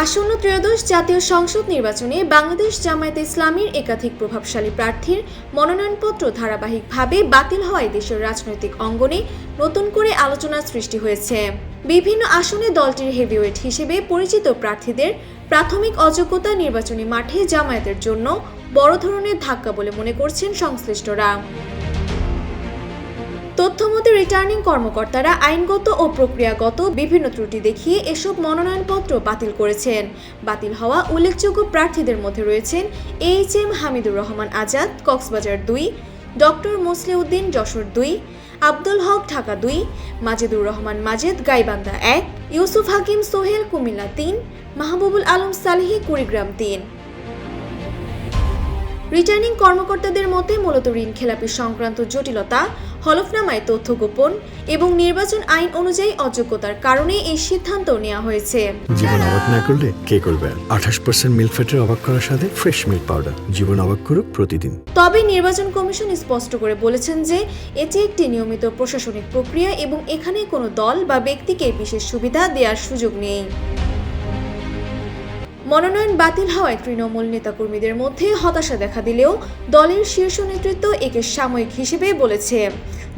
আসন্ন ত্রয়োদশ জাতীয় সংসদ নির্বাচনে বাংলাদেশ জামায়াতে ইসলামীর একাধিক প্রভাবশালী প্রার্থীর মনোনয়নপত্র ধারাবাহিকভাবে বাতিল হওয়ায় দেশের রাজনৈতিক অঙ্গনে নতুন করে আলোচনার সৃষ্টি হয়েছে। বিভিন্ন আসনে দলটির হেভিওয়েট হিসেবে পরিচিত প্রার্থীদের প্রাথমিক অযোগ্যতা নির্বাচনী মাঠে জামায়াতের জন্য বড় ধরনের ধাক্কা বলে মনে করছেন সংশ্লিষ্টরা। তথ্যমতে রিটার্নিং কর্মকর্তারা আইনগত ও প্রক্রিয়াগত বিভিন্ন ত্রুটি দেখিয়ে এসব মনোনয়নপত্র বাতিল করেছেন। বাতিল হওয়া উল্লেখযোগ্য প্রার্থীদের মধ্যে রয়েছেন এইচ.এম. হামিদুর রহমান আজাদ, কক্সবাজার 2, ডক্টর মোসলেউদ্দিন, যশোর 2, আব্দুল হক, ঢাকা 2, মাজেদুর রহমান মাজেদ, গাইবান্ধা 1, ইউসুফ হাকিম সোহেল, কুমিল্লা 3, মাহবুবুল আলম সালেহী, কুড়িগ্রাম 3। রিটার্নিং কর্মকর্তাদের মতে মূলত ঋণ খেলাপি সংক্রান্ত জটিলতা, হলফনামায় তথ্য গোপন এবং নির্বাচন আইন অনুযায়ী অযোগ্যতার কারণে এই সিদ্ধান্ত নেওয়া হয়েছে। জীবন অবাক না করলে কে করবে? 28% মিল্ক ফ্যাটের অবাক করার সাথে ফ্রেশ মিল্ক পাউডার। জীবন অবাক করুক প্রতিদিন। তবে নির্বাচন কমিশন স্পষ্ট করে বলেছেন যে এটি একটি নিয়মিত প্রশাসনিক প্রক্রিয়া এবং এখানে কোনো দল বা ব্যক্তিকে বিশেষ সুবিধা দেওয়ার সুযোগ নেই। মনোনয়ন বাতিল হওয়ায় তৃণমূল নেতাকর্মীদের মধ্যে হতাশা দেখা দিলেও দলের শীর্ষ নেতৃত্ব একে সাময়িক হিসেবে বলেছে।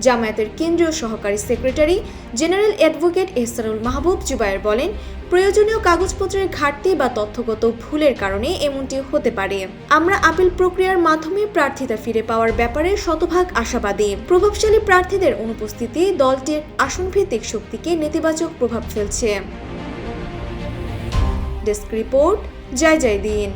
জামায়াতের কেন্দ্রীয় সহকারী সেক্রেটারি জেনারেল অ্যাডভোকেট এহসানুল মাহবুব জুবায়ের বলেন, প্রয়োজনীয় কাগজপত্রের ঘাটতি বা তথ্যগত ভুলের কারণে এমনটি হতে পারে। আমরা আপিল প্রক্রিয়ার মাধ্যমে প্রার্থিতা ফিরে পাওয়ার ব্যাপারে শতভাগ আশাবাদী। প্রভাবশালী প্রার্থীদের অনুপস্থিতি দলটির আসনভিত্তিক শক্তিকে নেতিবাচক প্রভাব ফেলছে। ডেস্ক রিপোর্ট, জয় জয় দিন।